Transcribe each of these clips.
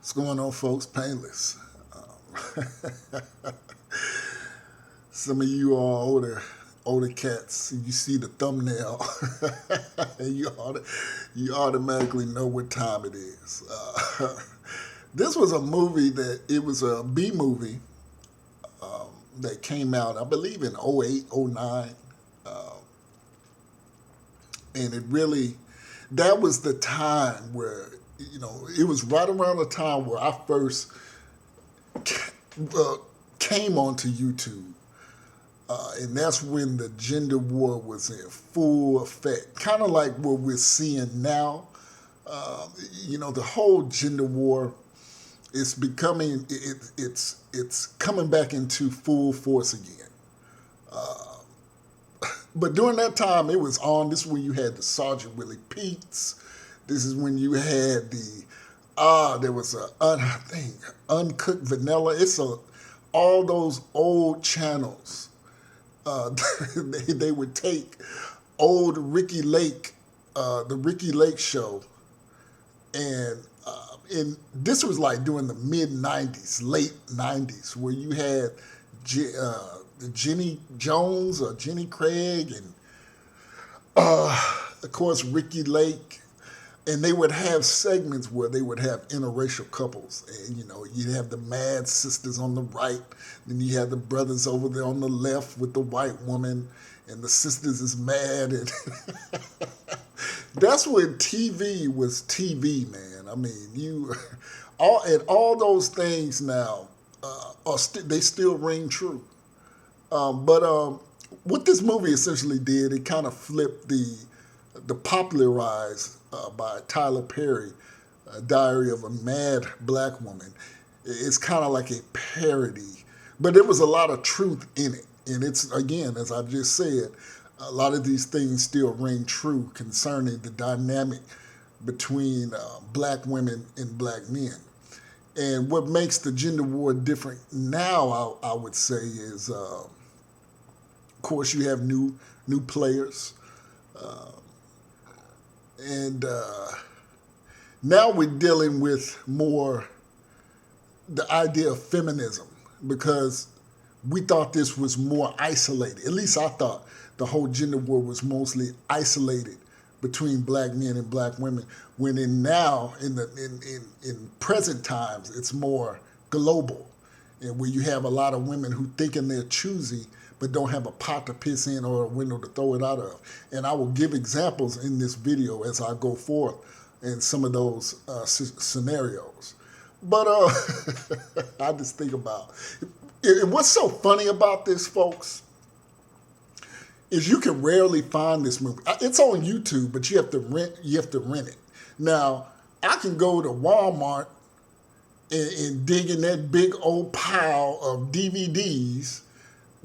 What's going on, folks? Painless. Um, some of you are older cats. You see the thumbnail, and you automatically know what time it is. This was a movie it was a B movie that came out, I believe, in '08, '09. And that was the time where, it was right around the time where I first came onto YouTube. And that's when the gender war was in full effect. Kind of like what we're seeing now. The whole gender war is becoming, it's coming back into full force again. But during that time, it was on. This is when you had the Sergeant Willie Pete's. This is when you had there was I think Uncooked Vanilla. All those old channels. They would take old Ricky Lake, the Ricky Lake Show, and this was like during the mid '90s, late '90s, where you had Jenny Jones or Jenny Craig, and of course Ricky Lake, and they would have segments where they would have interracial couples, and you'd have the mad sisters on the right, then you had the brothers over there on the left with the white woman, and the sisters is mad, and that's when TV was TV, man. I mean, all those things now they still ring true. But what this movie essentially did, it kind of flipped the popularized by Tyler Perry, Diary of a Mad Black Woman. It's kind of like a parody, but there was a lot of truth in it. And it's, again, as I just said, a lot of these things still ring true concerning the dynamic between black women and black men. And what makes the gender war different now, I would say, is, of course, you have new players. And now we're dealing with more the idea of feminism, because we thought this was more isolated. At least I thought the whole gender war was mostly isolated between black men and black women. When in present times, it's more global, and where you have a lot of women who thinking they're choosy but don't have a pot to piss in or a window to throw it out of. And I will give examples in this video as I go forth in some of those scenarios. But I just think about it. And what's so funny about this, folks, is you can rarely find this movie. It's on YouTube, but you have to rent it. Now, I can go to Walmart and dig in that big old pile of DVDs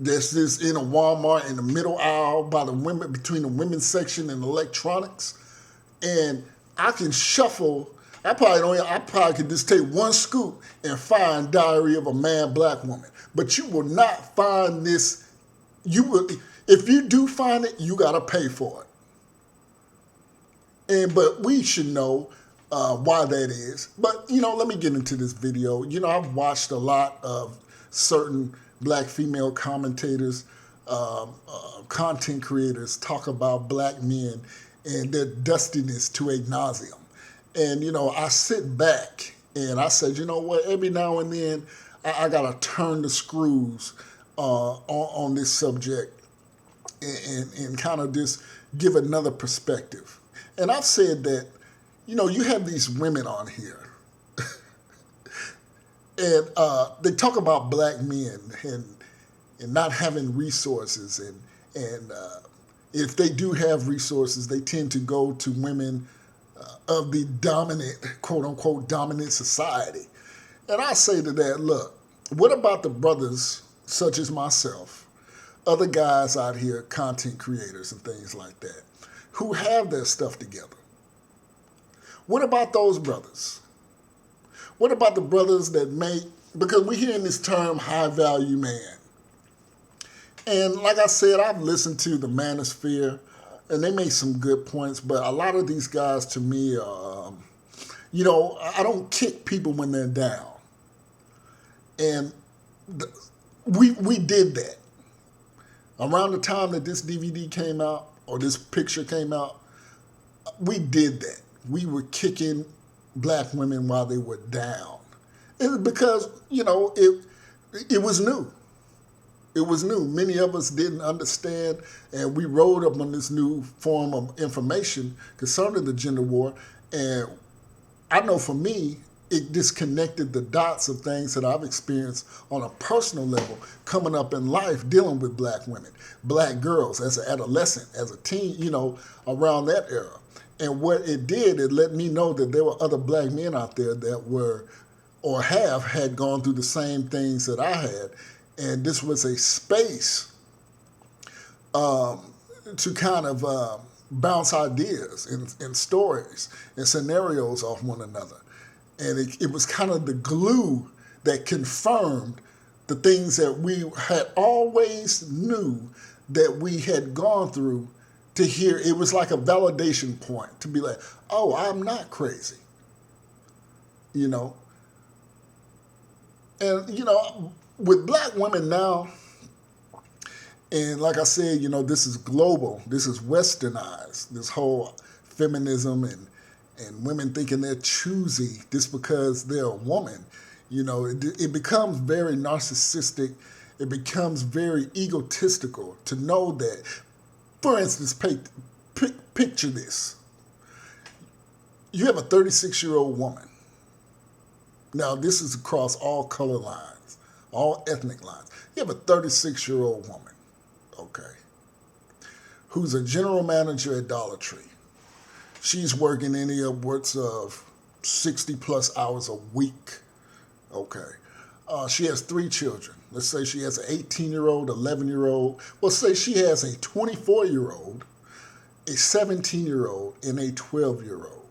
that's just in a Walmart in the middle aisle by the women, between the women's section and electronics, and I can shuffle. I probably could just take one scoop and find Diary of a Mad Black Woman. But you will not find this. If you do find it, you gotta pay for it. But we should know why that is. But let me get into this video. I've watched a lot of certain black female commentators, content creators talk about black men and their dustiness to ad nauseum. And, I sit back and I said, you know what, every now and then I got to turn the screws on this subject and kind of just give another perspective. And I've said that, you have these women on here and they talk about black men and not having resources. And if they do have resources, they tend to go to women of the dominant, quote unquote, dominant society. And I say to that, look, what about the brothers such as myself, other guys out here, content creators and things like that, who have their stuff together? What about those brothers? What about the brothers that because we're hearing this term high value man. And like I said, I've listened to the Manosphere, and they make some good points, but a lot of these guys to me are, You know, I don't kick people when they're down. And we did that. Around the time that this DVD came out or this picture came out, we did that. We were kicking black women while they were down. It was because, you know, it was new. It was new. Many of us didn't understand, and we rode up on this new form of information concerning the gender war. And I know for me, it disconnected the dots of things that I've experienced on a personal level coming up in life dealing with black women, black girls as an adolescent, as a teen, you know, around that era. And what it did, it let me know that there were other black men out there that were or had gone through the same things that I had. And this was a space to kind of bounce ideas and stories and scenarios off one another. And it was kind of the glue that confirmed the things that we had always knew that we had gone through to hear. It was like a validation point to be like, oh, I'm not crazy, you know. And, you know, with black women now, and like I said, you know, this is global, this is westernized, this whole feminism and women thinking they're choosy just because they're a woman. You know, it becomes very narcissistic. It becomes very egotistical to know that, for instance, picture this. You have a 36-year-old woman. Now, this is across all color lines, all ethnic lines. You have a 36-year-old woman, okay, who's a general manager at Dollar Tree. She's working any upwards of 60 plus hours a week, okay. She has 3 children. Let's say she has an 18-year-old, 11-year-old. Well, say she has a 24-year-old, a 17-year-old, and a 12-year-old.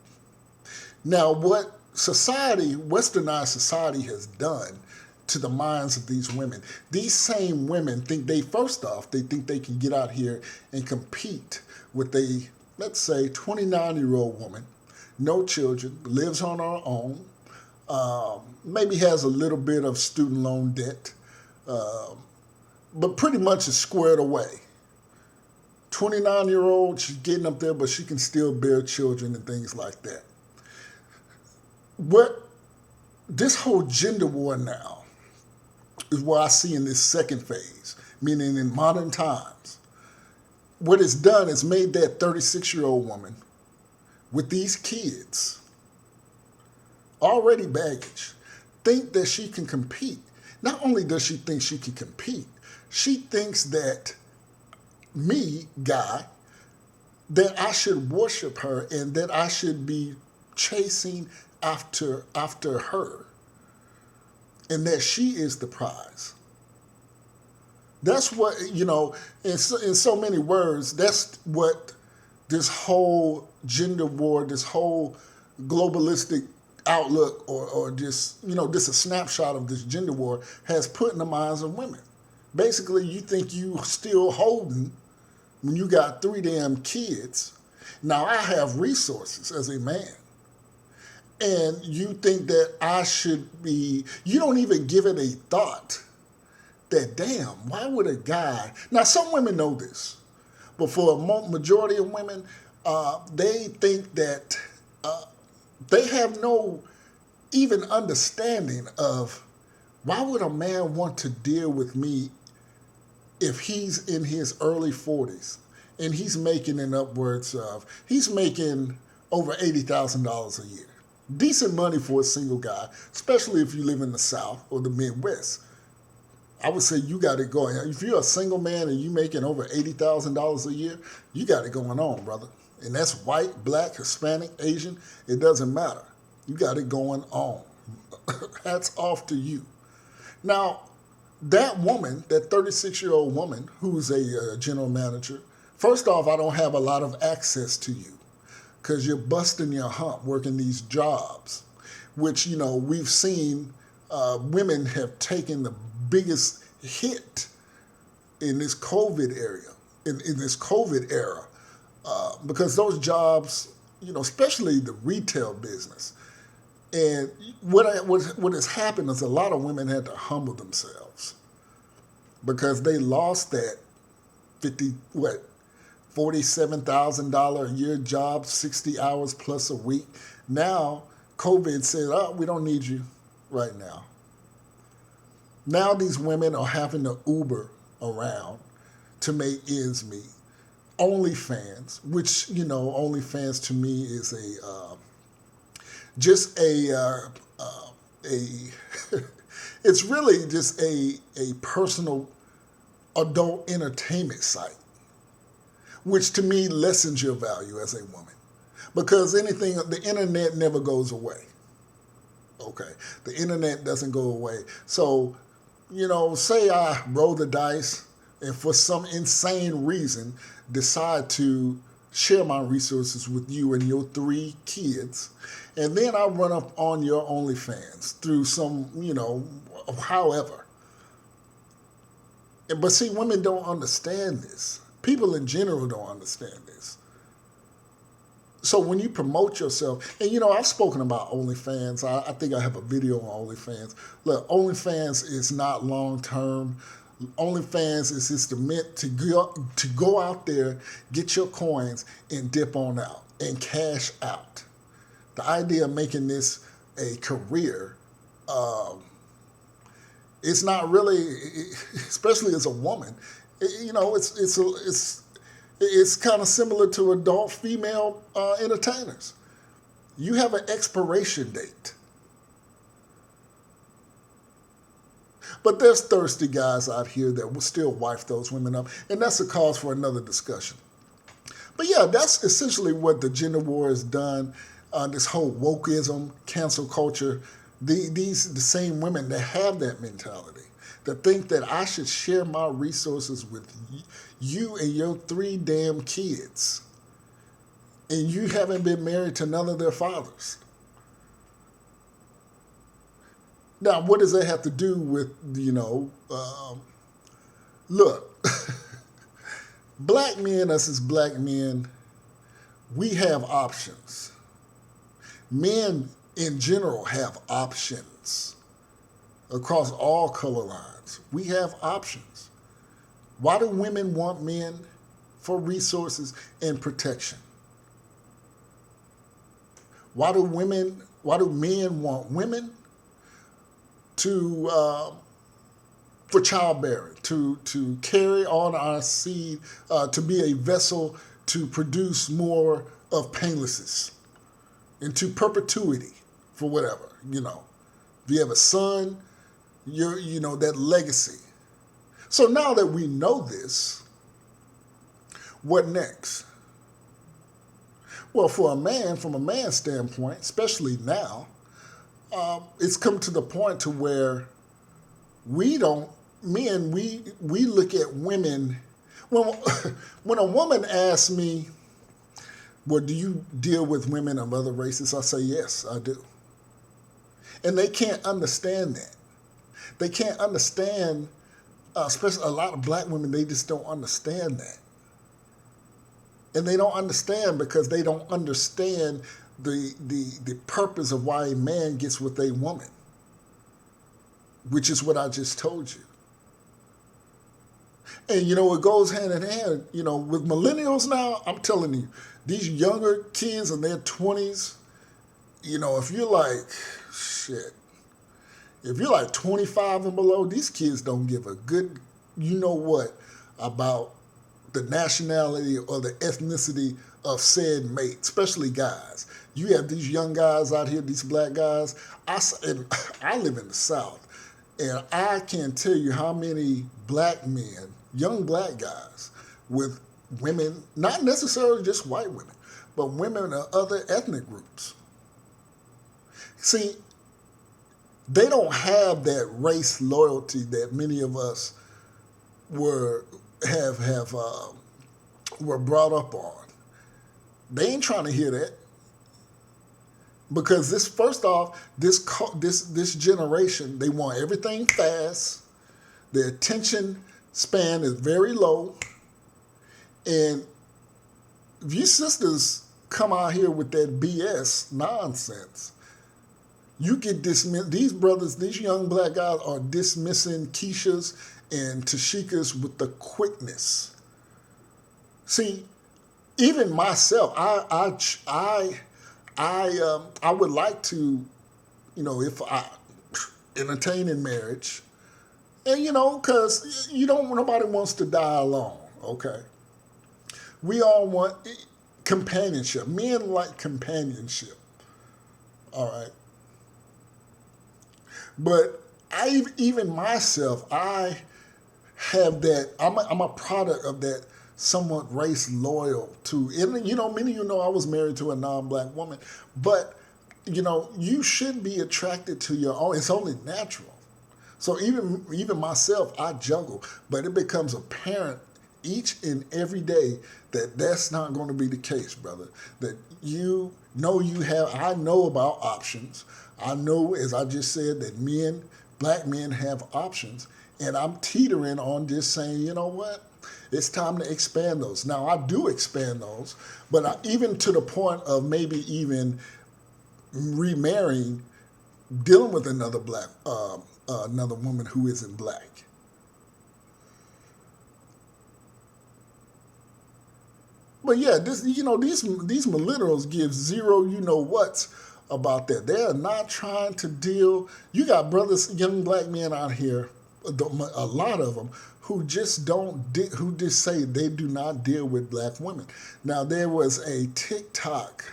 Now, what society, westernized society, has done to the minds of these women, these same women think they think they can get out here and compete with a, let's say, 29-year-old woman, no children, lives on her own, maybe has a little bit of student loan debt, but pretty much is squared away. 29-year-old, she's getting up there, but she can still bear children and things like that. What this whole gender war now is what I see in this second phase, meaning in modern times. What it's done is made that 36-year-old woman with these kids, already baggage, think that she can compete. Not only does she think she can compete, she thinks that me, guy, that I should worship her and that I should be chasing after her, and that she is the prize. That's what, you know, in so many words, that's what this whole gender war, this whole globalistic outlook, or just, you know, just a snapshot of this gender war has put in the minds of women. Basically, you think you still holding when you got 3 damn kids. Now, I have resources as a man. And you think that I should be, you don't even give it a thought that, damn, why would a guy, now some women know this, but for a majority of women, they think that they have no even understanding of why would a man want to deal with me if he's in his early 40s and he's making he's making over $80,000 a year. Decent money for a single guy, especially if you live in the South or the Midwest. I would say you got it going. If you're a single man and you're making over $80,000 a year, you got it going on, brother. And that's white, black, Hispanic, Asian, it doesn't matter. You got it going on. Hats off to you. Now, that woman, that 36-year-old woman who's a general manager, first off, I don't have a lot of access to you, because you're busting your hump working these jobs, which, you know, we've seen women have taken the biggest hit in this COVID era, because those jobs, you know, especially the retail business, And what has happened is a lot of women had to humble themselves because they lost that 50 what $47,000 a year job, 60 hours plus a week. Now COVID said, "Oh, we don't need you right now." Now these women are having to Uber around to make ends meet. OnlyFans, which OnlyFans to me is it's really just a personal adult entertainment site, which to me lessens your value as a woman, because the internet never goes away. Okay, the internet doesn't go away. So, say I roll the dice and for some insane reason decide to share my resources with you and your 3 kids, and then I run up on your OnlyFans through some, however. But see, women don't understand this. People in general don't understand this. So when you promote yourself, and I've spoken about OnlyFans. I think I have a video on OnlyFans. Look, OnlyFans is not long term. OnlyFans is just meant to go out there, get your coins, and dip on out and cash out. The idea of making this a career, it's not really, especially as a woman. It's kind of similar to adult female entertainers. You have an expiration date. But there's thirsty guys out here that will still wife those women up, and that's a cause for another discussion. But yeah, that's essentially what the gender war has done. This whole wokeism, cancel culture, the same women that have that mentality, that think that I should share my resources with you and your 3 damn kids, and you haven't been married to none of their fathers. Now, what does that have to do with, look, black men, us as black men, we have options. Men in general have options across all color lines. We have options. Why do women want men? For resources and protection. Why do men want women? For childbearing, to carry on our seed, to be a vessel to produce more of painlessness into perpetuity for whatever, If you have a son, you're, that legacy. So now that we know this, what next? Well, from a man's standpoint, especially now, it's come to the point to where we look at women. When a woman asks me, well, do you deal with women of other races? I say, yes, I do. And they can't understand that. They can't understand, especially a lot of black women, they just don't understand that. And they don't understand because they don't understand the purpose of why a man gets with a woman, which is what I just told you. And, it goes hand in hand, with millennials now. I'm telling you, these younger kids in their 20s, if you're like, if you're like 25 and below, these kids don't give a good, about the nationality or the ethnicity of said mate, especially guys. You have these young guys out here, these black guys. I live in the South, and I can't tell you how many black men, young black guys, with women, not necessarily just white women, but women of other ethnic groups. See, they don't have that race loyalty that many of us were brought up on. They ain't trying to hear that, because first off, this generation, they want everything fast. Their attention span is very low, and if you sisters come out here with that BS nonsense, You get dismissed. These brothers, these young black guys are dismissing Keisha's and Tashika's with the quickness. See, even myself, I would like to, if I entertain in marriage, and because nobody wants to die alone. Okay, we all want companionship. Men like companionship. All right. But even myself, I have that. I'm a product of that somewhat race loyal to. And many of you know I was married to a non-black woman, but you should be attracted to your own. It's only natural. So even myself, I juggle, but it becomes apparent each and every day that that's not going to be the case, brother. That I know about options. I know, as I just said, that black men have options, and I'm teetering on just saying, you know what? It's time to expand those. Now, I do expand those, but even to the point of maybe even remarrying, dealing with another woman who isn't black. But yeah, these millennials give zero whats about that. They are not trying to deal. You got brothers, young black men out here, a lot of them, who just who just say they do not deal with black women. Now, there was a TikTok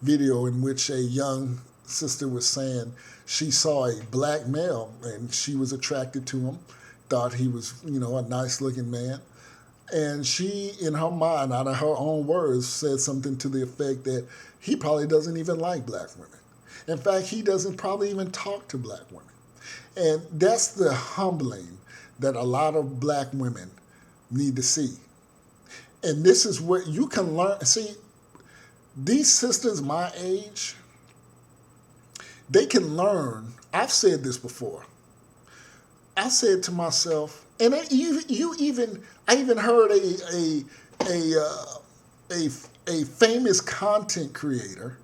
video in which a young sister was saying she saw a black male and she was attracted to him, thought he was, a nice looking man. And she, in her mind, out of her own words, said something to the effect that he probably doesn't even like black women. In fact, he doesn't probably even talk to black women. And that's the humbling that a lot of black women need to see. And this is where you can learn. See, these sisters my age, they can learn. I've said this before. I said to myself, and I even heard a famous content creator,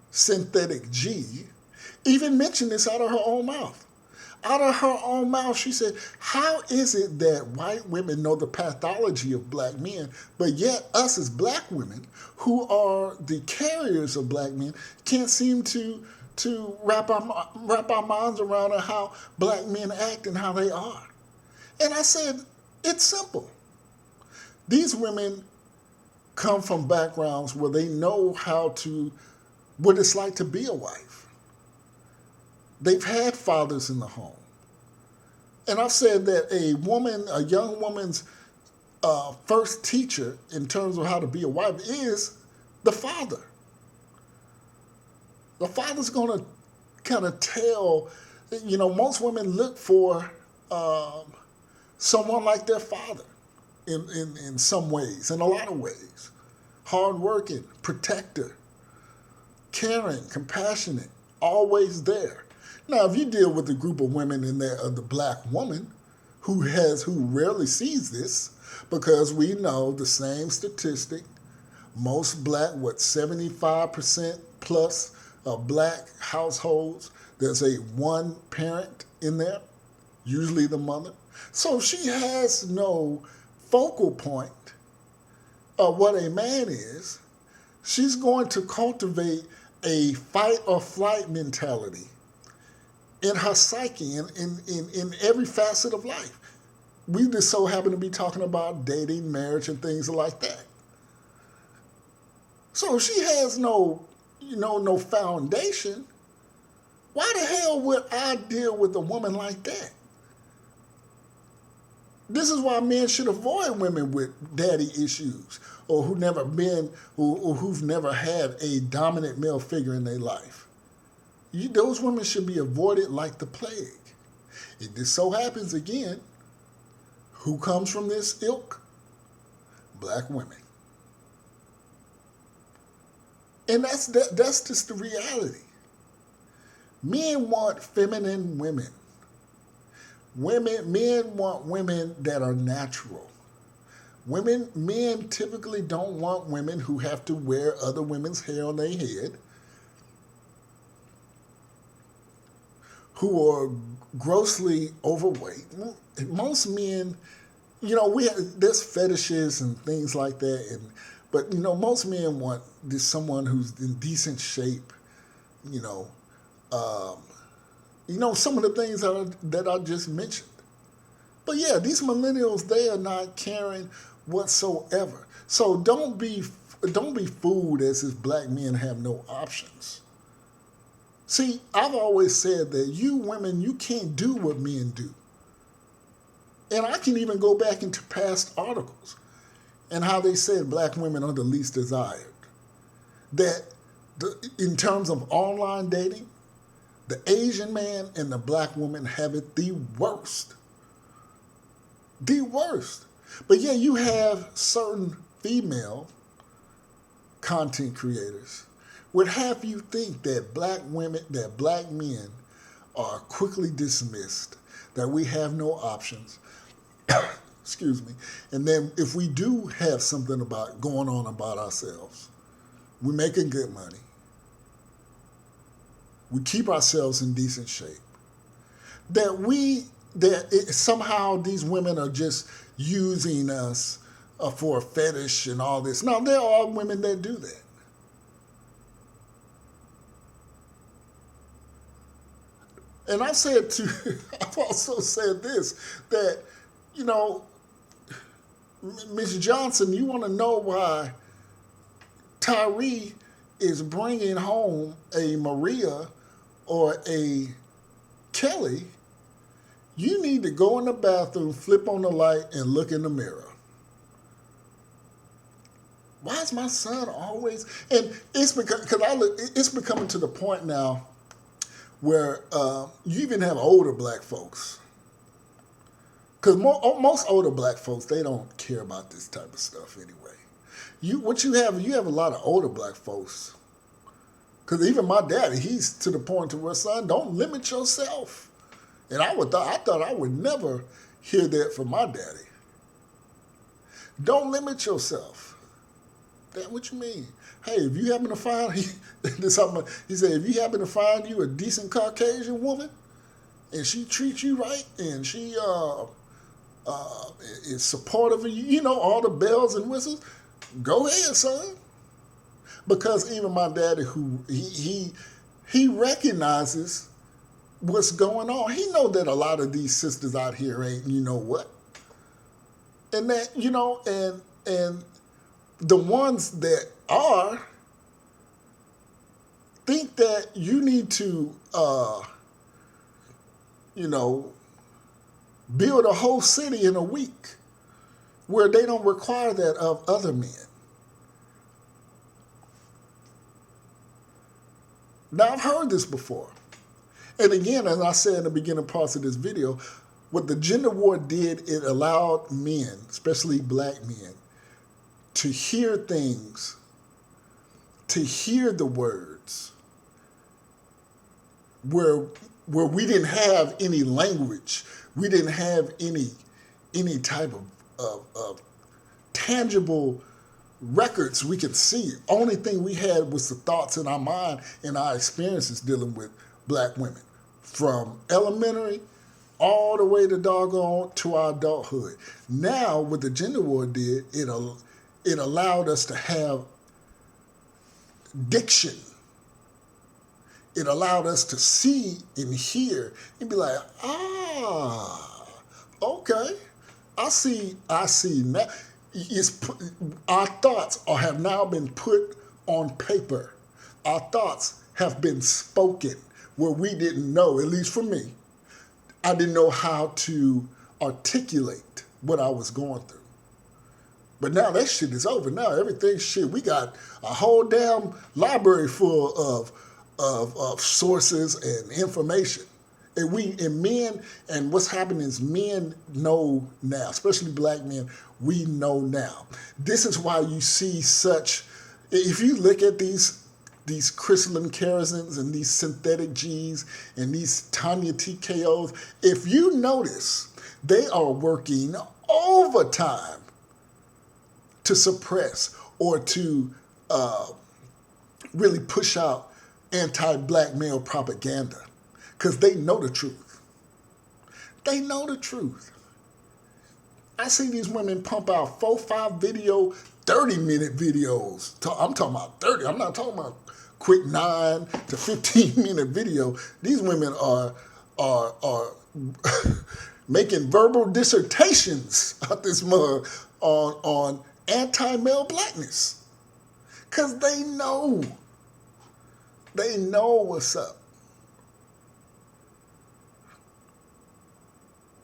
Synthetic G, even mention this out of her own mouth. Out of her own mouth, she said, how is it that white women know the pathology of black men, but yet us as black women, who are the carriers of black men, can't seem to wrap our minds around how black men act and how they are? And I said, it's simple. These women come from backgrounds where they know what it's like to be a wife. They've had fathers in the home. And I've said that a young woman's first teacher in terms of how to be a wife is the father. The father's going to kind of tell, most women look for someone like their father in some ways, in a lot of ways. Hardworking, protector, caring, compassionate, always there. Now, if you deal with a group of women in there, of the black woman who rarely sees this, because we know the same statistic, most black, 75% plus of black households, there's a one parent in there, usually the mother. So she has no focal point of what a man is. She's going to cultivate a fight or flight mentality in her psyche, in every facet of life. We just so happen to be talking about dating, marriage, and things like that. So if she has no foundation, why the hell would I deal with a woman like that? This is why men should avoid women with daddy issues, or who've never had a dominant male figure in their life. Those women should be avoided like the plague. It just so happens again, who comes from this ilk? Black women. And that's just the reality. Men want feminine women. Men want women that are natural. Men typically don't want women who have to wear other women's hair on their head. who are grossly overweight. Most men, you know, there's fetishes and things like that, but you know, most men want someone who's in decent shape. You know, some of the things that I just mentioned. But yeah, these millennials, they are not caring whatsoever. So don't be fooled as if black men have no options. See, I've always said that you women, you can't do what men do. And I can even go back into past articles and how they said black women are the least desired. That in terms of online dating, the Asian man and the black woman have it the worst. The worst. But yeah, you have certain female content creators would have you think that black men are quickly dismissed, that we have no options. Excuse me. And then if we do have something going on about ourselves, we're making good money. We keep ourselves in decent shape. Somehow these women are just using us for a fetish and all this. Now, there are women that do that. And I've also said this, that, you know, Ms. Johnson, you want to know why Tyree is bringing home a Maria or a Kelly, you need to go in the bathroom, flip on the light, and look in the mirror. Why is my son always... And it's becoming to the point now where you even have older black folks. Because most older black folks, they don't care about this type of stuff anyway. You have a lot of older black folks. Because even my daddy, he's to the point to where, son, don't limit yourself. And I thought I would never hear that from my daddy. Don't limit yourself. That what you mean? Hey, if you happen to find he said, if you happen to find you a decent Caucasian woman, and she treats you right, and she is supportive of you, you know, all the bells and whistles, go ahead, son. Because even my daddy, who he recognizes what's going on. He know that a lot of these sisters out here ain't, you know what, and that, you know, and the ones that are think that you need to, you know, build a whole city in a week, where they don't require that of other men. Now, I've heard this before. And again, as I said in the beginning parts of this video, what the gender war did, it allowed men, especially black men, to hear things, to hear the words, where we didn't have any language, we didn't have any type of tangible records we could see. Only thing we had was the thoughts in our mind and our experiences dealing with black women, from elementary all the way to doggone to our adulthood. Now, what the gender war did, it allowed us to have diction. It allowed us to see and hear and be like, okay, I see now. Our thoughts have now been put on paper. Our thoughts have been spoken where we didn't know, at least for me, I didn't know how to articulate what I was going through. But now that shit is over. Now everything's shit. We got a whole damn library full of sources and information. And men, and what's happening is men know now, especially black men, we know now. This is why you see such, if you look at these crystalline kerosenes and these synthetic Gs and these Tanya TKOs, if you notice, they are working overtime to suppress or to really push out anti-black male propaganda. because they know the truth. They know the truth. I see these women pump out 4, 5 video, 30-minute videos. I'm talking about 30. I'm not talking about quick 9 to 15-minute video. These women are making verbal dissertations out this mug on anti-male blackness. Because they know. They know what's up.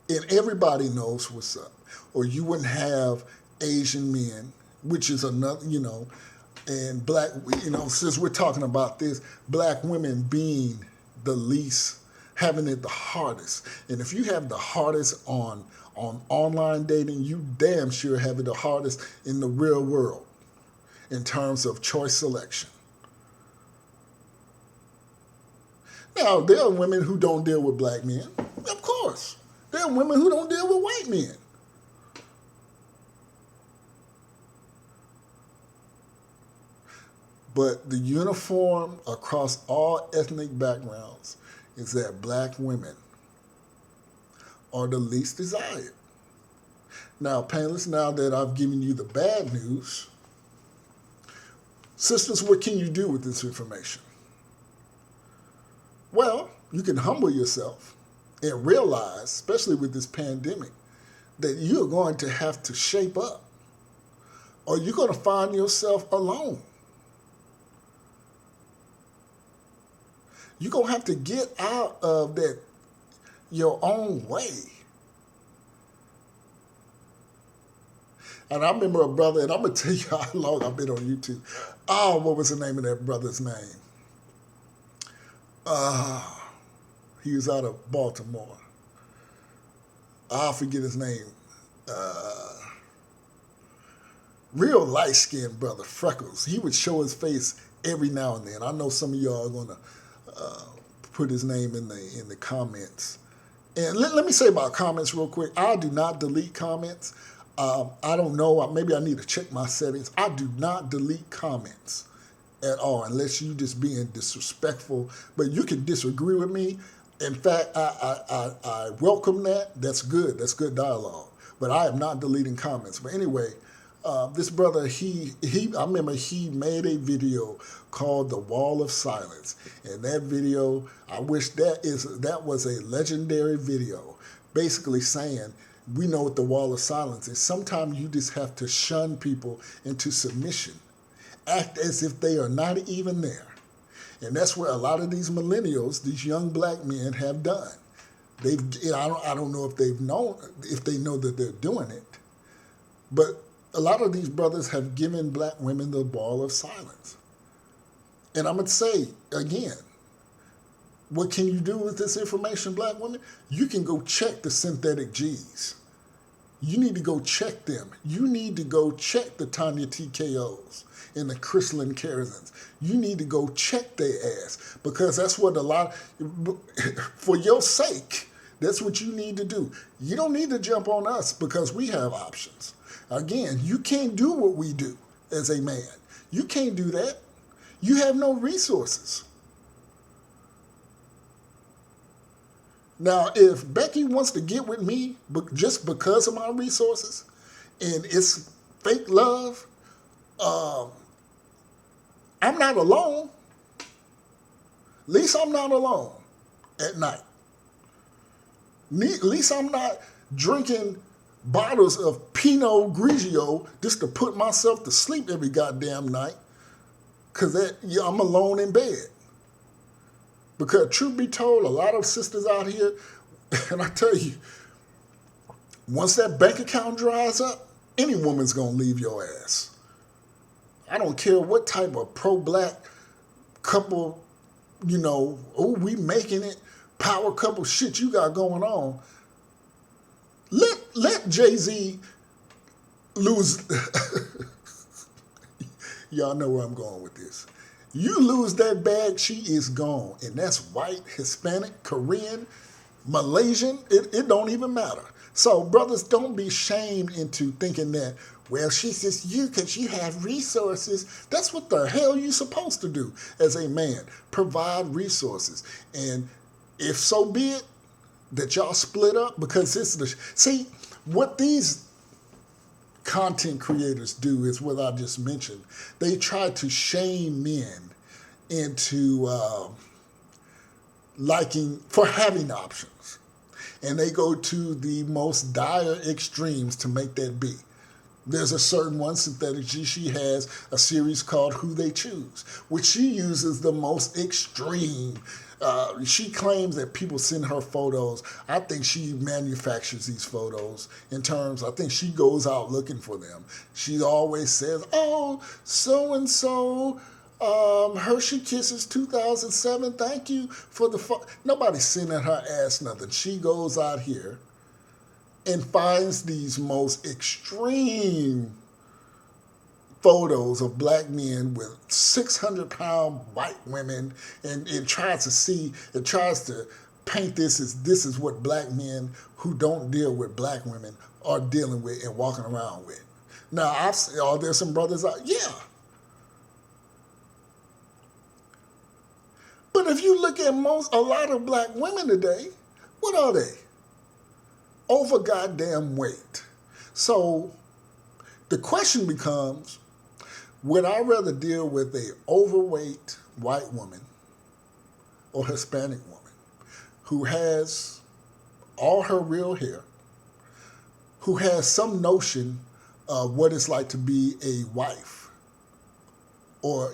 And everybody knows what's up. Or you wouldn't have Asian men, which is another, and black, since we're talking about this, black women being the least, having it the hardest. And if you have the hardest on online dating, you damn sure have it the hardest in the real world in terms of choice selection. Now, there are women who don't deal with black men. Of course. There are women who don't deal with white men. But the uniform across all ethnic backgrounds is that black women are the least desired. Now, panelists, now that I've given you the bad news, sisters, what can you do with this information? Well, you can humble yourself and realize, especially with this pandemic, that you're going to have to shape up, or you're going to find yourself alone. You're going to have to get out of that your own way. And I remember a brother, and I'm going to tell you how long I've been on YouTube. Oh, what was the name of that brother's name? He was out of Baltimore. I'll forget his name. Real light-skinned brother, freckles. He would show his face every now and then. I know some of y'all are going to put his name in the comments. And let me say about comments real quick. I do not delete comments. I don't know. Maybe I need to check my settings. I do not delete comments at all unless you just being disrespectful. But you can disagree with me. In fact, I welcome that. That's good. That's good dialogue. But I am not deleting comments. But anyway, this brother, I remember he made a video called The Wall of Silence. And that video, I wish that was a legendary video, basically saying, we know what the wall of silence is. Sometimes you just have to shun people into submission. Act as if they are not even there. And that's where a lot of these millennials, these young black men have done. I don't know if they know that they're doing it, but a lot of these brothers have given black women the wall of silence. And I'm going to say again, what can you do with this information, black women? You can go check the synthetic G's. You need to go check them. You need to go check the Tanya TKOs and the Chrislyn Kersons. You need to go check their ass, because that's what for your sake, that's what you need to do. You don't need to jump on us because we have options. Again, you can't do what we do as a man. You can't do that. You have no resources. Now, if Becky wants to get with me just because of my resources and it's fake love, I'm not alone. At least I'm not alone at night. At least I'm not drinking bottles of Pinot Grigio just to put myself to sleep every goddamn night, because I'm alone in bed. Because truth be told, a lot of sisters out here, and I tell you, once that bank account dries up, any woman's going to leave your ass. I don't care what type of pro-black couple, we making it, power couple shit you got going on. Let Jay-Z lose. Y'all know where I'm going with this. You lose that bag, she is gone. And that's white, Hispanic, Korean, Malaysian. It don't even matter. So, brothers, don't be shamed into thinking that, well, she's just you because you have resources. That's what the hell you're supposed to do as a man. Provide resources. And if so be it that y'all split up, because see, what these content creators do is what I just mentioned. They try to shame men into for having options. And they go to the most dire extremes to make that be. There's a certain one, Synthetic G, she has a series called Who They Choose, which she uses the most extreme. She claims that people send her photos. I think she manufactures these photos I think she goes out looking for them. She always says, oh, so-and-so, Hershey Kisses 2007, thank you for the Nobody's sending her ass nothing. She goes out here and finds these most extreme photos of black men with 600-pound white women, and it tries to paint this is what black men who don't deal with black women are dealing with and walking around with. Now, are there some brothers out? Yeah. But if you look at a lot of black women today, what are they? Over goddamn weight. So the question becomes, would I rather deal with a overweight white woman or Hispanic woman who has all her real hair, who has some notion of what it's like to be a wife, or,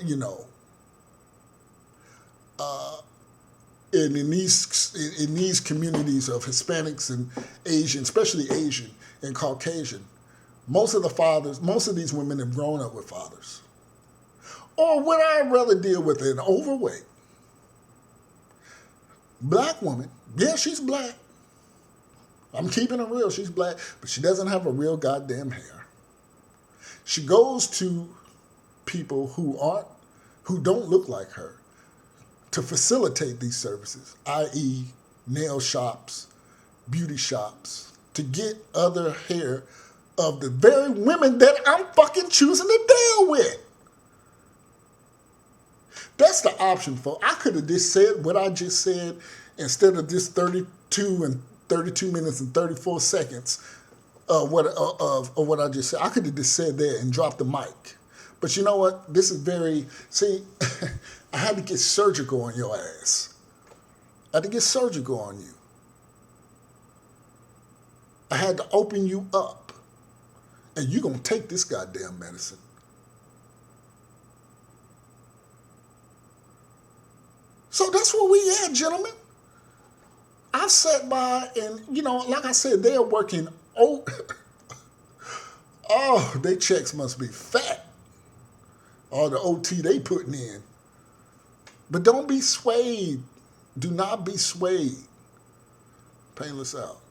and in these communities of Hispanics and Asian, especially Asian and Caucasian, most of these women have grown up with fathers. Or would I rather deal with an overweight black woman? Yeah, she's black. I'm keeping it real. She's black, but she doesn't have a real goddamn hair. She goes to people who don't look like her to facilitate these services, i.e. nail shops, beauty shops, to get other hair of the very women that I'm fucking choosing to deal with. That's the option, folks. I could have just said what I just said instead of this 32 minutes and 34 seconds of what I just said. I could have just said that and dropped the mic. But you know what? This is I had to get surgical on your ass. I had to get surgical on you. I had to open you up. And you're going to take this goddamn medicine. So that's where we at, gentlemen. I sat by and, like I said, they're working. Oh, their checks must be fat. All the OT they putting in. But don't be swayed. Do not be swayed. Painless out.